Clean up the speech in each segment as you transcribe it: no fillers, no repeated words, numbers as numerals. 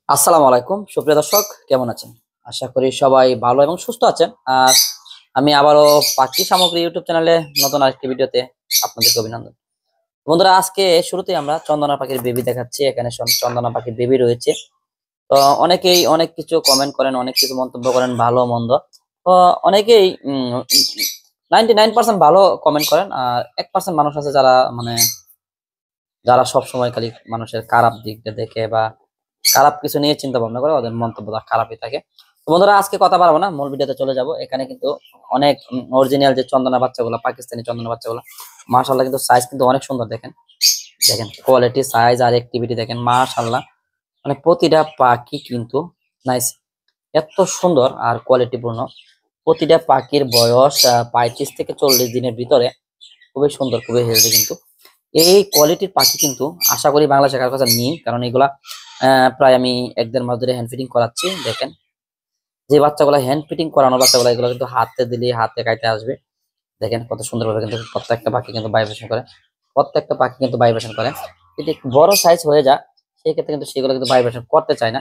আসসালামু আলাইকুম সুপ্রিয় দর্শক, কেমন আছেন? আশা করি সবাই ভালো এবং সুস্থ আছেন। আর আমি আবারও পাখি সামগ্রী ইউটিউব চ্যানেলে নতুন আরেকটি ভিডিওতে আপনাদেরকে অভিনন্দন। বন্ধুরা, আজকে শুরুতেই আমরা চন্দনা পাখির বেবি দেখাচ্ছি। এখানে চন্দনা পাখির বেবি রয়েছে। তো অনেকেই অনেক কিছু কমেন্ট করেন, অনেক কিছু মন্তব্য করেন, ভালো মন্দ। তো অনেকেই 99% ভালো কমেন্ট করেন, আর 1% মানুষ আছে যারা যারা সব সময় খালি মানুষের খারাপ দিকটা দেখে বা খারাপ কিছু নিয়ে চিন্তা ভাবনা করে, ওদের মন্তব্যটা খারাপই থাকে। তো বন্ধুরা, আজকে কথা পারবো না, মূল ভিডিওতে চলে যাব। এখানে কিন্তু অনেক অরিজিনাল যে চন্দনা বাচ্চাগুলো, পাকিস্তানি চন্দনা বাচ্চাগুলো, মাশাআল্লাহ কিন্তু সাইজ কিন্তু অনেক সুন্দর। দেখেন দেখেন কোয়ালিটি, সাইজ আর অ্যাক্টিভিটি দেখেন, মাশাআল্লাহ। মানে প্রতিটা পাখি কিন্তু নাইস, এত সুন্দর আর কোয়ালিটিপূর্ণ। প্রতিটা পাখির বয়স 35 থেকে 40 দিনের ভিতরে। খুবই সুন্দর, খুবই হেলদি কিন্তু। এই কোয়ালিটির পাখি কিন্তু আশা করি বাংলাদেশে কারোর কাছে নেই, কারণ এগুলা প্রায় আমি 1-1.5 মাস ধরে হ্যান্ড ফিটিং করাচ্ছি। দেখেন যে বাচ্চাগুলো হ্যান্ড ফিটিং করানো বাচ্চাগুলো, এগুলো কিন্তু হাতে দিলে হাতে কাইতে আসবে। দেখেন কত সুন্দরভাবে কিন্তু প্রত্যেকটা পাখি কিন্তু ভাইব্রেশন করে, প্রত্যেকটা পাখি কিন্তু ভাইব্রেশন করে। যদি একটু বড় সাইজ হয়ে যায় সেই ক্ষেত্রে কিন্তু সেগুলো কিন্তু ভাইব্রেশন করতে চায় না,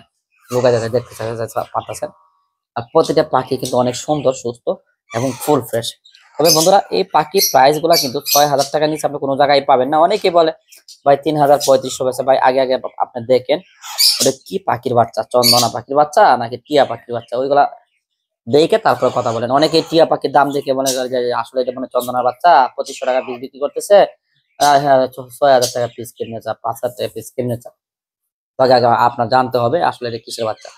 লুকায় যাচ্ছে, দেখতে চায় পারতেছেন। আর প্রতিটা পাখি কিন্তু অনেক সুন্দর, সুস্থ এবং ফুল ফ্রেশ। তবে বন্ধুরা, এই পাখির প্রাইস গুলা কিন্তু 6,000 টাকা নিচে আপনি কোনো জায়গায় পাবেন না। অনেকে বলে ভাই 3,000 3500 বেছে। ভাই আগে আগে আপনি দেখেন ওটা কি পাখির বাচ্চা, চন্দনা পাখির বাচ্চা নাকি টিয়া পাখির বাচ্চা, ওইগুলা দেখে তারপরে কথা বলেন। অনেকে টিয়া পাখির দাম দেখে মনে করে যে আসলে এটা মানে চন্দনার বাচ্চা, 2500 টাকা পিস বিক্রি করতেছে। হ্যাঁ, 6,000 টাকা পিস কিনে চা, 5,000 টাকা পিস কিনে চা। তো আগে আগে আপনার জানতে হবে আসলে এটা কিসের বাচ্চা।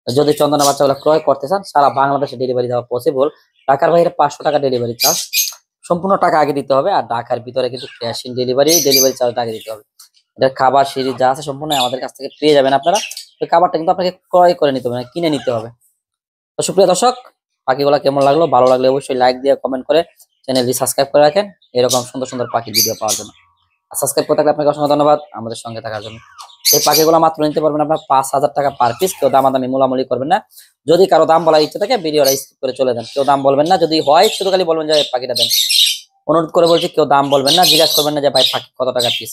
যদি চন্দনা বাচ্চাগুলো ক্রয় করতে চান, সারা বাংলাদেশে ডেলিভারি দেওয়া পসিবল। ঢাকার বাইরে 500 টাকা ডেলিভারি চার্জ, সম্পূর্ণ টাকা আগে দিতে হবে। আর ঢাকার ভিতরে কিন্তু cash in delivery, delivery charge আগে দিতে হবে। এটার খাবার সিরিজ যা আছে সম্পূর্ণ আমাদের কাছ থেকে পেয়ে যাবেন আপনারা। ওই খাবারটা কিন্তু আপনাকে ক্রয় করে নিতে হবে না, কিনে নিতে হবে। তো সুপ্রিয় দর্শক, পাখিগুলো কেমন লাগলো? ভালো লাগলে অবশ্যই লাইক দিয়ে কমেন্ট করে চ্যানেলটি সাবস্ক্রাইব করে রাখেন, এরকম সুন্দর সুন্দর পাখি ভিডিও পাওয়ার জন্য। আর সাবস্ক্রাইব করে থাকলে আপনাকে অসংখ্য ধন্যবাদ আমাদের সঙ্গে থাকার জন্য। এই পাখিগুলো মাত্র নিতে পারবেন আপনার 5,000 টাকা পার পিস। কেউ দামাদামি মোলামুলি করবেন না। যদি কারো দাম বলার ইচ্ছে থাকে ভিডিওটা স্কিপ করে চলে যান, কেউ দাম বলবেন না। যদি হয় শুধু খালি বলবেন যে এই পাখিটা দেন। অনুরোধ করে বলছি, কেউ দাম বলবেন না, জিজ্ঞাসা করবেন না যে ভাই পাখি কত টাকা পিস।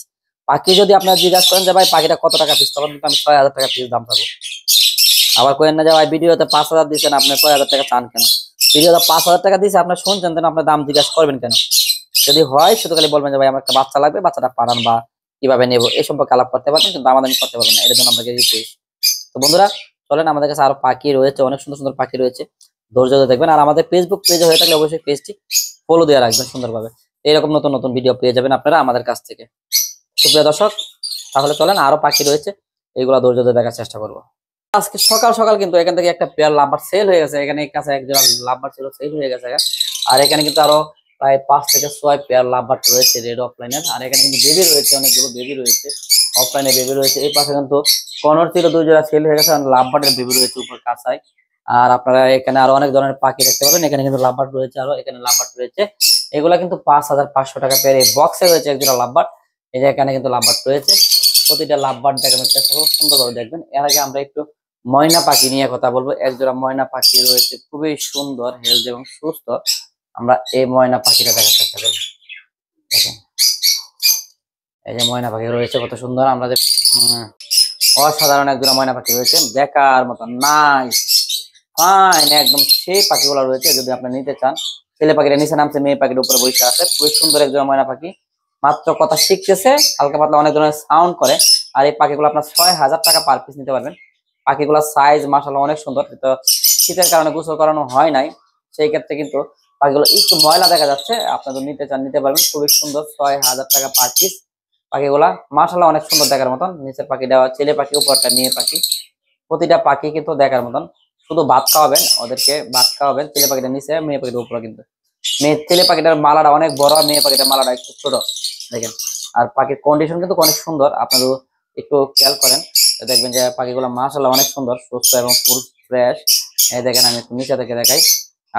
পাখি যদি আপনারা জিজ্ঞাসা করেন যে ভাই পাখিটা কত টাকা পিস, তখন কিন্তু আমি 6,000 টাকা পিস দাম পাবো। আবার কেন না যে ভাই ভিডিওতে 5,000 দিচ্ছেন, আপনি 6,000 টাকা চান কেন? ভিডিওতে 5,000 টাকা দিয়েছে, আপনার শুনছেন, তেন আপনার দাম জিজ্ঞাসা করবেন কেন? যদি হয় শুধু খালি বলবেন যে ভাই আমার একটা বাচ্চা লাগবে, বাচ্চাটা পাঠান বা কিভাবে নেবো এই সম্পর্কে আলাপ করতে পারবেন, কিন্তু দামাদামি করতে পারবেন না। এর জন্য আপনাকে রিকোয়েস্ট। তো বন্ধুরা, চলেন, আমাদের কাছে আরো পাখি রয়েছে, অনেক সুন্দর সুন্দর পাখি রয়েছে। ধৈর্য ধরে দেখবেন। আর আমাদের ফেসবুক পেজে হয়ে থাকলে অবশ্যই পেজটি ফলো দিয়ে রাখবেন সুন্দরভাবে। এরকম নতুন নতুন ভিডিও পেয়ে যাবেন আপনারা আমাদের কাছ থেকে। সুপ্রিয় দর্শক, তাহলে চলেন, আরো পাখি রয়েছে, এইগুলা ধৈর্য ধরে দেখার চেষ্টা করবো। আজকে সকাল সকাল কিন্তু এখান থেকে একটা পেয়ার লাভবার সেল হয়ে গেছে। এখানে কাছে একজন লাভবার ছিল, সেল হয়ে গেছে। আর এখানে কিন্তু আরো প্রায় 5 থেকে 6 পেয়ার লাভবার রয়েছে রেড অফলাইনের। আর এখানে কিন্তু বেবি রয়েছে, অনেকগুলো বেবি রয়েছে, অফলাইনে বেবি রয়েছে। এই পাশে কিন্তু কর্নার ছিল, 2 জোড়া সেল হয়ে গেছে। আর লাভবার্ডের বেবি রয়েছে উপর কাছায়। আর আপনারা এখানে আরো অনেক ধরনের পাখি দেখতে পাবেন। এখানে কিন্তু লাভবার্ড রয়েছে, আরো এখানে লাভবার্ড রয়েছে। এগুলা কিন্তু 5,500 টাকা পেয়ার। এই বক্সে রয়েছে এক জোড়া লাভবার্ড। এই যে এখানে কিন্তু লাভবার্ড রয়েছে। প্রতিটা লাভবার্ড দেখানোর চেষ্টা করবো, সুন্দরভাবে দেখবেন। এর আগে আমরা একটু ময়না পাখি নিয়ে কথা বলবো। একজোড়া ময়না পাখি রয়েছে, খুবই সুন্দর, হেলদি এবং সুস্থ। আমরা এই ময়না পাখিটা দেখার চেষ্টা করবো। দেখেন এই যে ময়না পাখি রয়েছে, কত সুন্দর। আমরা যে অসাধারণ একজোড়া ময়না পাখি রয়েছে, দেখার মতো নাইস ফাইন একদম সেই পাখিগুলো রয়েছে। যদি আপনি নিতে চান, ছেলে পাখিটা নিচে নামছে, মেয়ে পাখির উপরে বসে আছে। খুবই সুন্দর একজোড়া ময়না পাখি, মাত্র কথা শিখতেছে, হালকা পাতলা অনেক ধরনের সাউন্ড করে। আর এই পাখিগুলো আপনার 6,000 টাকা পার পিস নিতে পারবেন। পাখিগুলোর সাইজ মাশাআল্লাহ অনেক সুন্দর। তো শীতের কারণে গোসল করানো হয় নাই, সেই ক্ষেত্রে কিন্তু পাখিগুলো একটু ময়লা দেখা যাচ্ছে। আপনাদের নিতে চান নিতে পারবেন, খুবই সুন্দর, 6,000 টাকা পার পিস। পাখিগুলা মাশাআল্লাহ অনেক সুন্দর দেখার মতন। নিচের পাখিটা ছেলে পাখি, উপরটা মেয়ে পাখি। প্রতিটা পাখি কিন্তু দেখার মতন। শুধু ভাত খাওয়াবেন ওদেরকে, ভাত খাওয়াবেন। ছেলে পাখিটা নিচে, মেয়ে পাখিটার উপরে। কিন্তু ছেলে পাখিটার মালাটা অনেক বড়, মেয়ে পাখিটার মালাটা একটু ছোট। দেখেন। আর পাখির কন্ডিশন কিন্তু অনেক সুন্দর, আপনারা একটু খেয়াল করেন, দেখবেন যে পাখিগুলো মাশাআল্লাহ অনেক সুন্দর, সুস্থ এবং ফুল ফ্রেশ। এই দেখেন, আমি একটু নিচে থেকে দেখাই।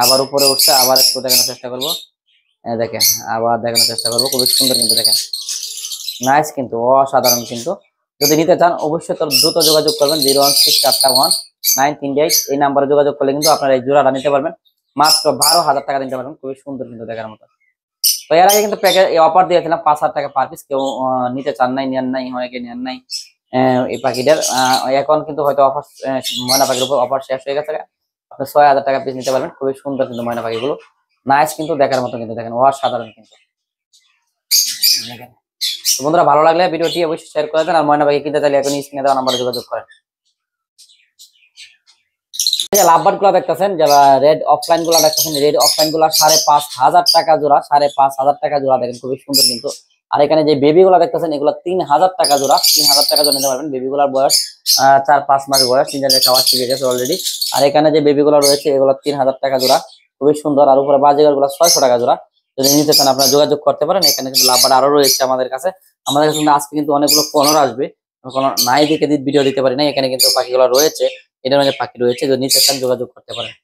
আবার উপরে উঠছে, আবার একটু দেখানোর চেষ্টা করবো। দেখেন, আবার দেখানোর চেষ্টা করবো। খুবই সুন্দর কিন্তু, দেখেন নাইস কিন্তু, অসাধারণ কিন্তু। যদি নিতে চান অবশ্যই তো দ্রুত যোগাযোগ করবেন। 016419338 এই নাম্বারে যোগাযোগ করলে কিন্তু আপনারা এই জোড়াটা নিতে পারবেন। মাত্র 12,000 টাকা নিতে পারবেন। খুবই সুন্দর কিন্তু দেখার মতো। তো এর আগে কিন্তু প্যাকেজ অফার দিয়েছিলাম 5,000 টাকা পার পিস। কেউ নিতে চান নাই, নেন নাই, অনেকে নেন নাই। এই পাখিটার এখন কিন্তু হয়তো অফার, ময়না পাখির উপর অফার শেষ হয়ে গেছে। আপনি 6,000 টাকা পিস নিতে পারবেন। খুবই সুন্দর কিন্তু ময়না পাখিগুলো, নাইস কিন্তু দেখার মতো, কিন্তু দেখেন অসাধারণ কিন্তু দেখেন। তো বন্ধুরা ভালো লাগলে ভিডিওটি অবশ্যই শেয়ার করে দেন, আর ময়না পাখি কিনতে চাইলে এখন স্ক্রিনে দেওয়া নাম্বারে যোগাযোগ করেন। লাভবার্ড গুলা দেখতেছেন, যারা রেড অফলাইন গুলা দেখতেছেন, রেড অফলাইন গুলা 5,500 টাকা জোড়া, 5,500 টাকা জোড়া, দেখেন খুবই সুন্দর কিন্তু। আর এখানে যে বেবি গুলা দেখতেছেন এগুলো 3,000 টাকা জোড়া, 3,000 টাকা জোড়া নিতে পারবেন। বেবি গুলার বয়স 4-5 মাস বয়স, তিনজনের খাওয়া শিখে গেছে অলরেডি। আর এখানে যে বেবি গুলা রয়েছে এগুলো 3,000 টাকা জোড়া, খুবই সুন্দর। আর উপরে বাজিগার গুলা 600 টাকা জোড়া। যদি নিতে চান আপনারা যোগাযোগ করতে পারেন। এখানে কিন্তু লাভবার্ড আরো রয়েছে আমাদের কাছে। আমাদের কাছে কিন্তু আজকে কিন্তু অনেকগুলো কলর আসবে, কোনো নাই দিকে ভিডিও দিতে পারি না। এখানে কিন্তু পাখিগুলো রয়েছে, এটার মধ্যে পাখি রয়েছে, যদি নিতে চান যোগাযোগ করতে পারেন।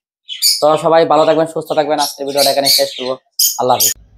তো সবাই ভালো থাকবেন, সুস্থ থাকবেন। আজকের ভিডিওটা এখানে শেষ করবো। আল্লাহ হাফিজ।